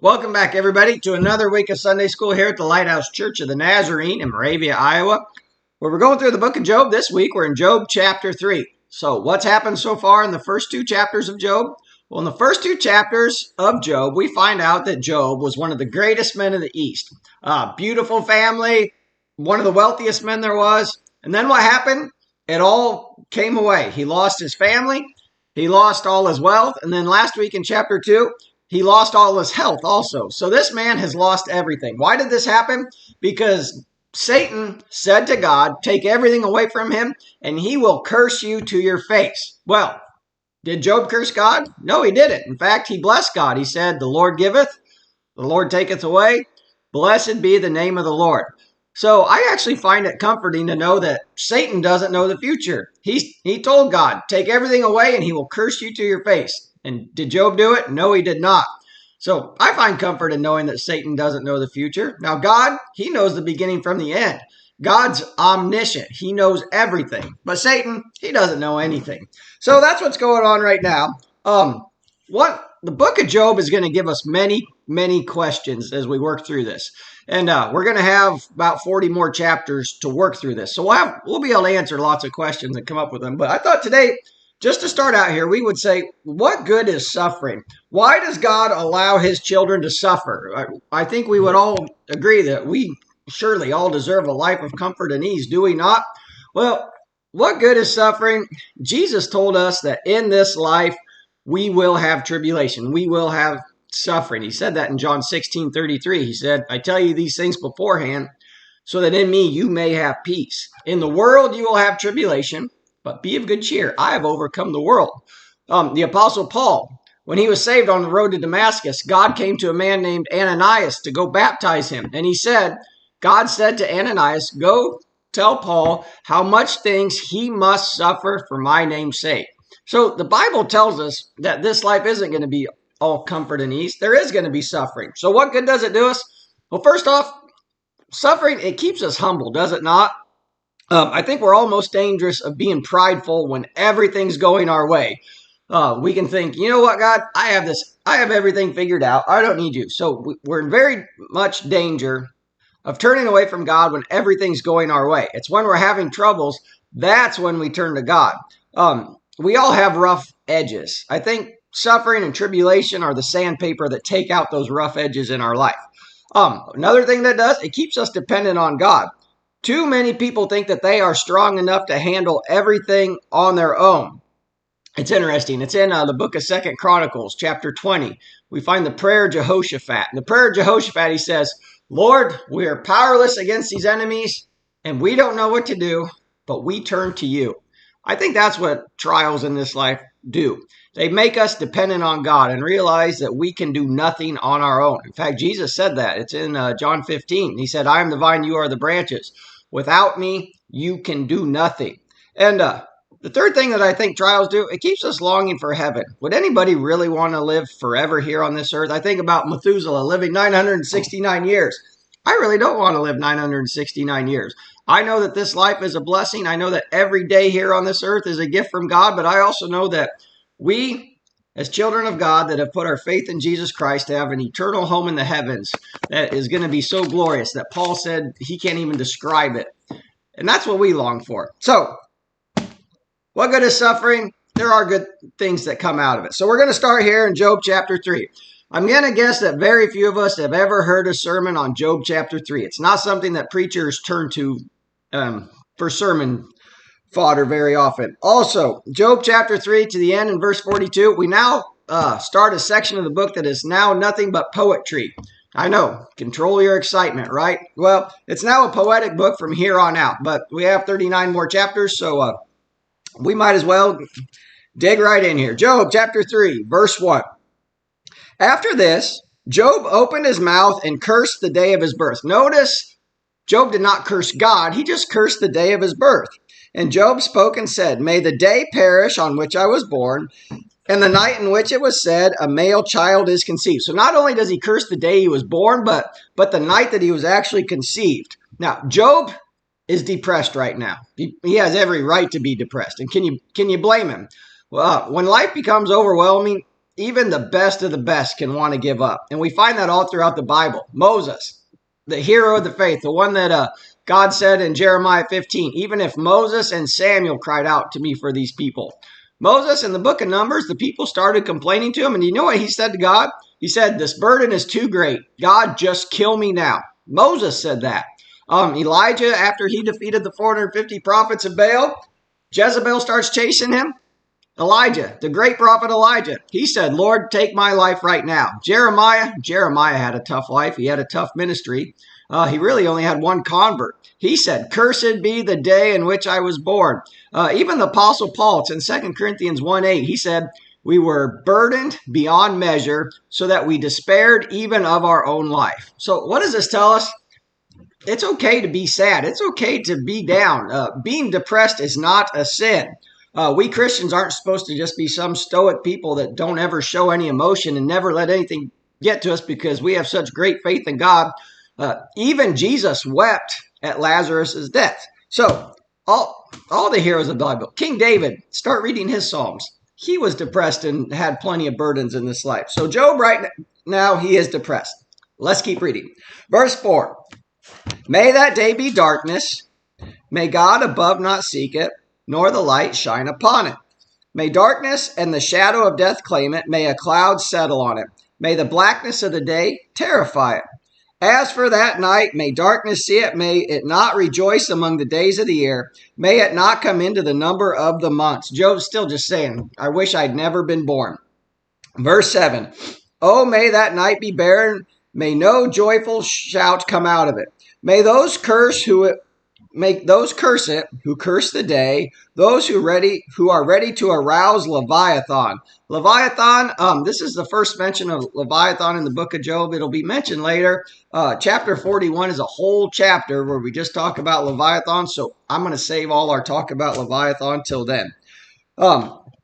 Welcome back, everybody, to another week of Sunday School here at the Lighthouse Church of the Nazarene in Moravia, Iowa, where we're going through the book of Job. This week, we're in Job chapter 3. So what's happened so far in the first two chapters of Job? Well, in the first two chapters of Job, we find out that Job was one of the greatest men of the East. Beautiful family, one of the wealthiest men there was. And then what happened? It all came away. He lost his family. He lost all his wealth. And then last week in chapter 2, he lost all his health also. So this man has lost everything. Why did this happen? Because Satan said to God, take everything away from him, and he will curse you to your face. Well, did Job curse God? No, he didn't. In fact, he blessed God. He said, the Lord giveth, the Lord taketh away. Blessed be the name of the Lord. So I actually find it comforting to know that Satan doesn't know the future. He told God, take everything away, and he will curse you to your face. And did Job do it? No, he did not. So I find comfort in knowing that Satan doesn't know the future. Now God, he knows the beginning from the end. God's omniscient. He knows everything. But Satan, he doesn't know anything. So that's what's going on right now. What the book of Job is going to give us many questions as we work through this. And we're going to have about 40 more chapters to work through this. So we'll be able to answer lots of questions and come up with them. But I thought today, just to start out here, we would say, what good is suffering? Why does God allow his children to suffer? I think we would all agree that we surely all deserve a life of comfort and ease, do we not? Well, what good is suffering? Jesus told us that in this life, we will have tribulation. We will have suffering. He said that in John 16:33. He said, I tell you these things beforehand, so that in me you may have peace. In the world you will have tribulation, but be of good cheer. I have overcome the world. The Apostle Paul, when he was saved on the road to Damascus, God came to a man named Ananias to go baptize him. And he said, God said to Ananias, go tell Paul how much things he must suffer for my name's sake. So the Bible tells us that this life isn't going to be all comfort and ease. There is going to be suffering. So what good does it do us? Well, first off, suffering, it keeps us humble, does it not? I think we're almost dangerous of being prideful when everything's going our way. We can think, you know what, God, I have everything figured out. I don't need you. So we're in very much danger of turning away from God when everything's going our way. It's when we're having troubles, that's when we turn to God. We all have rough edges. I think suffering and tribulation are the sandpaper that take out those rough edges in our life. Another thing that does, it keeps us dependent on God. Too many people think that they are strong enough to handle everything on their own. It's interesting. It's in the book of 2 Chronicles, chapter 20. We find the prayer of Jehoshaphat. In the prayer of Jehoshaphat, he says, Lord, we are powerless against these enemies, and we don't know what to do, but we turn to you. I think that's what trials in this life do. They make us dependent on God and realize that we can do nothing on our own. In fact, Jesus said that. It's in John 15. He said, I am the vine, you are the branches. Without me, you can do nothing. And the third thing that I think trials do, it keeps us longing for heaven. Would anybody really want to live forever here on this earth? I think about Methuselah living 969 years. I really don't want to live 969 years. I know that this life is a blessing. I know that every day here on this earth is a gift from God, but I also know that we, as children of God that have put our faith in Jesus Christ, have an eternal home in the heavens that is going to be so glorious that Paul said he can't even describe it. And that's what we long for. So, what good is suffering? There are good things that come out of it. So we're going to start here in Job chapter 3. I'm going to guess that very few of us have ever heard a sermon on Job chapter 3. It's not something that preachers turn to for sermon fodder very often. Also, Job chapter 3 to the end in verse 42, we now start a section of the book that is now nothing but poetry. I know, control your excitement, right? Well, it's now a poetic book from here on out, but we have 39 more chapters, so we might as well dig right in here. Job chapter 3, verse 1. After this, Job opened his mouth and cursed the day of his birth. Notice, Job did not curse God. He just cursed the day of his birth. And Job spoke and said, may the day perish on which I was born, and the night in which it was said, a male child is conceived. So not only does he curse the day he was born, but the night that he was actually conceived. Now, Job is depressed right now. He has every right to be depressed. And can you blame him? Well, when life becomes overwhelming, even the best of the best can want to give up. And we find that all throughout the Bible. Moses, the hero of the faith, the one that God said in Jeremiah 15, even if Moses and Samuel cried out to me for these people. Moses, in the book of Numbers, the people started complaining to him. And you know what he said to God? He said, this burden is too great. God, just kill me now. Moses said that. Elijah, after he defeated the 450 prophets of Baal, Jezebel starts chasing him. Elijah, the great prophet Elijah, he said, Lord, take my life right now. Jeremiah had a tough life. He had a tough ministry. He really only had one convert. He said, cursed be the day in which I was born. Even the Apostle Paul, it's in 2 Corinthians 1:8, he said, we were burdened beyond measure so that we despaired even of our own life. So what does this tell us? It's okay to be sad. It's okay to be down. Being depressed is not a sin. We Christians aren't supposed to just be some stoic people that don't ever show any emotion and never let anything get to us because we have such great faith in God. Even Jesus wept at Lazarus' death. So all the heroes of the Bible, King David, start reading his Psalms. He was depressed and had plenty of burdens in this life. So Job right now, he is depressed. Let's keep reading. Verse 4. May that day be darkness. May God above not seek it, nor the light shine upon it. May darkness and the shadow of death claim it. May a cloud settle on it. May the blackness of the day terrify it. As for that night, may darkness see it. May it not rejoice among the days of the year. May it not come into the number of the months. Job's still just saying, I wish I'd never been born. Verse 7. Oh, may that night be barren. May no joyful shout come out of it. May those curse it who curse the day, those who are ready to arouse Leviathan. Leviathan, this is the first mention of Leviathan in the book of Job. It'll be mentioned later. Chapter 41 is a whole chapter where we just talk about Leviathan, so I'm going to save all our talk about Leviathan till then.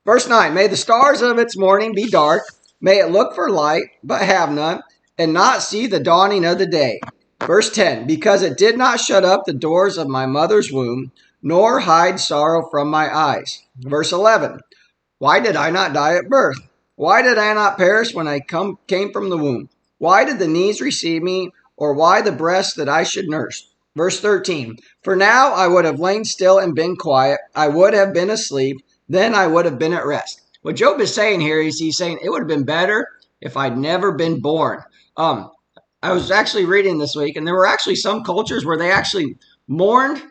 Verse 9, may the stars of its morning be dark, may it look for light, but have none, and not see the dawning of the day. Verse 10, because it did not shut up the doors of my mother's womb, nor hide sorrow from my eyes. Verse 11, why did I not die at birth? Why did I not perish when I came from the womb? Why did the knees receive me, or why the breast that I should nurse? Verse 13, for now I would have lain still and been quiet. I would have been asleep. Then I would have been at rest. What Job is saying here is he's saying it would have been better if I'd never been born. I was actually reading this week, and there were actually some cultures where they actually mourned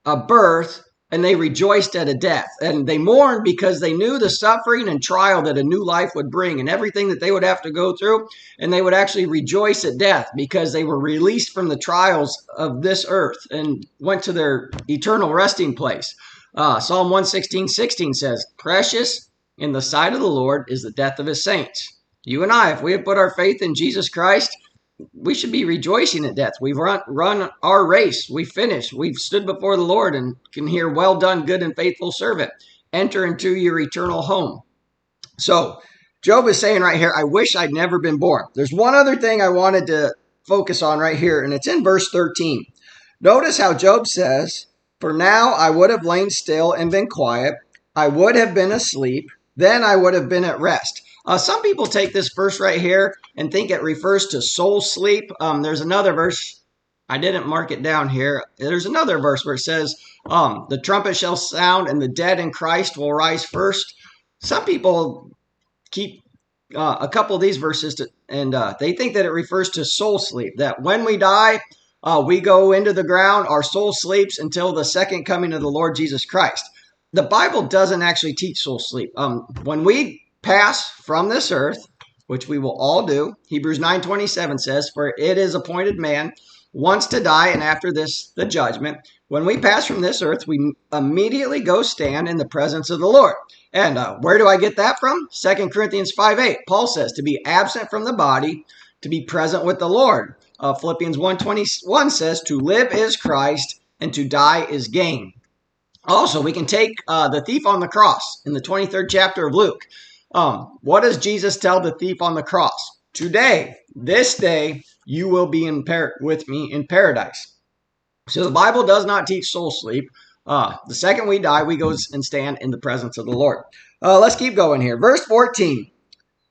a birth and they rejoiced at a death. And they mourned because they knew the suffering and trial that a new life would bring and everything that they would have to go through. And they would actually rejoice at death because they were released from the trials of this earth and went to their eternal resting place. Psalm 116:16 says, precious in the sight of the Lord is the death of his saints. You and I, if we have put our faith in Jesus Christ, we should be rejoicing at death. We've run our race. We finished. We've stood before the Lord and can hear, well done, good and faithful servant. Enter into your eternal home. So Job is saying right here, I wish I'd never been born. There's one other thing I wanted to focus on right here, and it's in verse 13. Notice how Job says, for now I would have lain still and been quiet. I would have been asleep. Then I would have been at rest. Some people take this verse right here and think it refers to soul sleep. There's another verse. I didn't mark it down here. There's another verse where it says, the trumpet shall sound and the dead in Christ will rise first. Some people keep a couple of these verses and they think that it refers to soul sleep, that when we die, we go into the ground, our soul sleeps until the second coming of the Lord Jesus Christ. The Bible doesn't actually teach soul sleep. When we pass from this earth, which we will all do, Hebrews 9:27 says, for it is appointed man once to die, and after this the judgment. When we pass from this earth, we immediately go stand in the presence of the Lord. And where do I get that from? 2 Corinthians 5:8. Paul says to be absent from the body, to be present with the Lord. Philippians 1:21 says to live is Christ and to die is gain. Also, we can take the thief on the cross in the 23rd chapter of Luke. What does Jesus tell the thief on the cross? Today, this day, you will be with me in paradise. So the Bible does not teach soul sleep. The second we die, we go and stand in the presence of the Lord. Let's keep going here. Verse 14.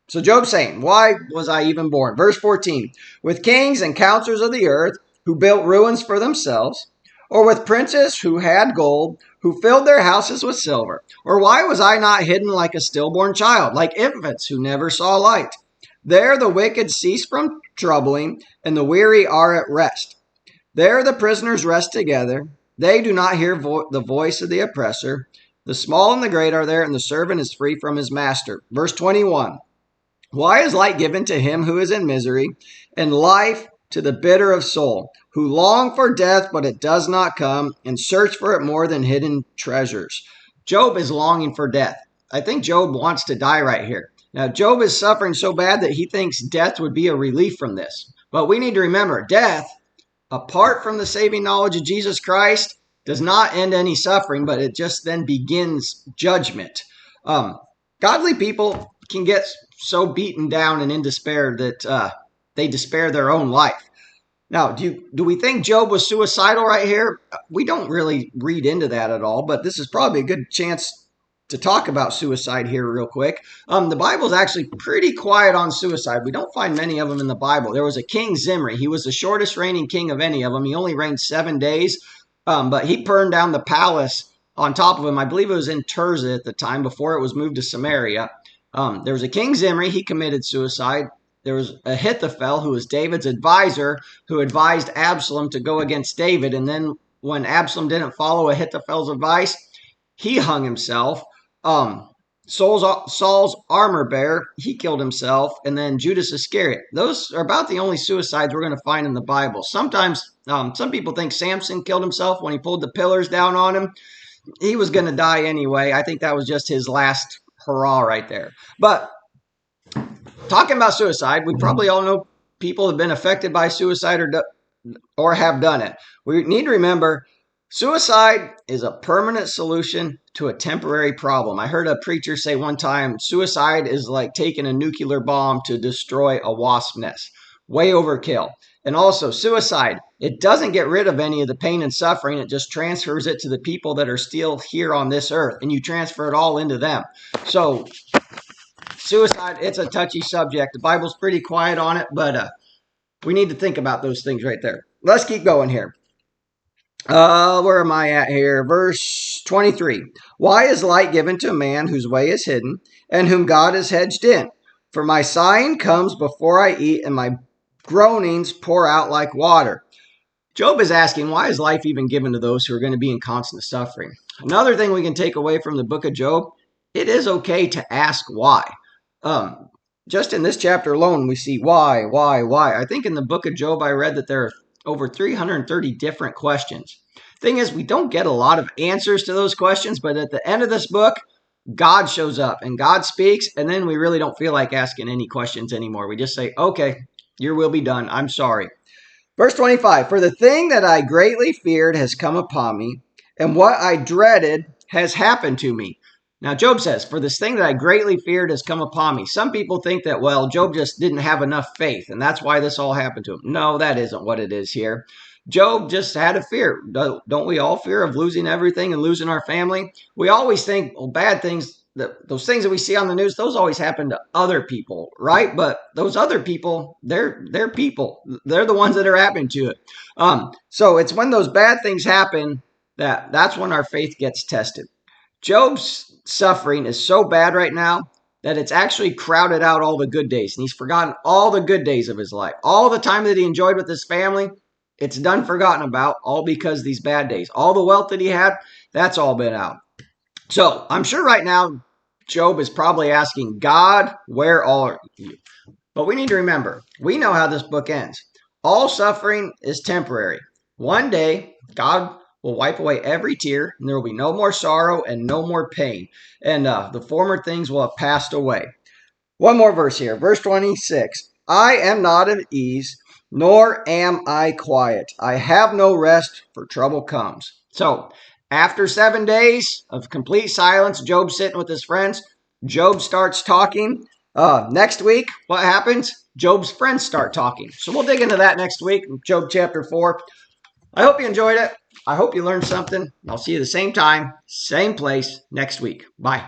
So Job's saying, why was I even born? Verse 14, with kings and counselors of the earth who built ruins for themselves, or with princes who had gold, who filled their houses with silver? Or why was I not hidden like a stillborn child, like infants who never saw light? There the wicked cease from troubling, and the weary are at rest. There the prisoners rest together. They do not hear the voice of the oppressor. The small and the great are there, and the servant is free from his master. Verse 21, why is light given to him who is in misery, and life to the bitter of soul, who long for death, but it does not come, and search for it more than hidden treasures? Job is longing for death. I think Job wants to die right here. Now, Job is suffering so bad that he thinks death would be a relief from this. But we need to remember, death, apart from the saving knowledge of Jesus Christ, does not end any suffering, but it just then begins judgment. Godly people can get so beaten down and in despair that they despair their own life. Now, do we think Job was suicidal right here? We don't really read into that at all, but this is probably a good chance to talk about suicide here real quick. The Bible's actually pretty quiet on suicide. We don't find many of them in the Bible. There was a King Zimri. He was the shortest reigning king of any of them. He only reigned 7 days, but he burned down the palace on top of him. I believe it was in Tirzah at the time before it was moved to Samaria. There was a King Zimri. He committed suicide. There was Ahithophel, who was David's advisor, who advised Absalom to go against David. And then when Absalom didn't follow Ahithophel's advice, he hung himself. Saul's armor bearer, he killed himself. And then Judas Iscariot. Those are about the only suicides we're going to find in the Bible. Sometimes some people think Samson killed himself when he pulled the pillars down on him. He was going to die anyway. I think that was just his last hurrah right there. But talking about suicide, we probably all know people have been affected by suicide or have done it. We need to remember, suicide is a permanent solution to a temporary problem. I heard a preacher say one time, suicide is like taking a nuclear bomb to destroy a wasp nest. Way overkill. And also, suicide, it doesn't get rid of any of the pain and suffering. It just transfers it to the people that are still here on this earth, and you transfer it all into them. So suicide, it's a touchy subject. The Bible's pretty quiet on it, but we need to think about those things right there. Let's keep going here. Where am I at here? Verse 23. Why is light given to a man whose way is hidden, and whom God has hedged in? For my sighing comes before I eat, and my groanings pour out like water. Job is asking, why is life even given to those who are going to be in constant suffering? Another thing we can take away from the book of Job, it is okay to ask why. Just in this chapter alone, we see why. I think in the book of Job, I read that there are over 330 different questions. Thing is, we don't get a lot of answers to those questions, but at the end of this book, God shows up and God speaks, and then we really don't feel like asking any questions anymore. We just say, okay, your will be done. I'm sorry. Verse 25, for the thing that I greatly feared has come upon me, and what I dreaded has happened to me. Now, Job says, for this thing that I greatly feared has come upon me. Some people think that, well, Job just didn't have enough faith, and that's why this all happened to him. No, that isn't what it is here. Job just had a fear. Don't we all fear of losing everything and losing our family? We always think, well, bad things, those things that we see on the news, those always happen to other people, right? But those other people, they're people. They're the ones that are happening to it. So it's when those bad things happen that's when our faith gets tested. Job's suffering is so bad right now that it's actually crowded out all the good days. And he's forgotten all the good days of his life. All the time that he enjoyed with his family, it's done forgotten about, all because of these bad days. All the wealth that he had, that's all been out. So I'm sure right now, Job is probably asking, God, where are you? But we need to remember, we know how this book ends. All suffering is temporary. One day, God will wipe away every tear, and there will be no more sorrow and no more pain. And the former things will have passed away. One more verse here. Verse 26. I am not at ease, nor am I quiet. I have no rest, for trouble comes. So, after 7 days of complete silence, Job's sitting with his friends. Job starts talking. Next week, what happens? Job's friends start talking. So we'll dig into that next week, Job chapter 4. I hope you enjoyed it. I hope you learned something. I'll see you the same time, same place next week. Bye.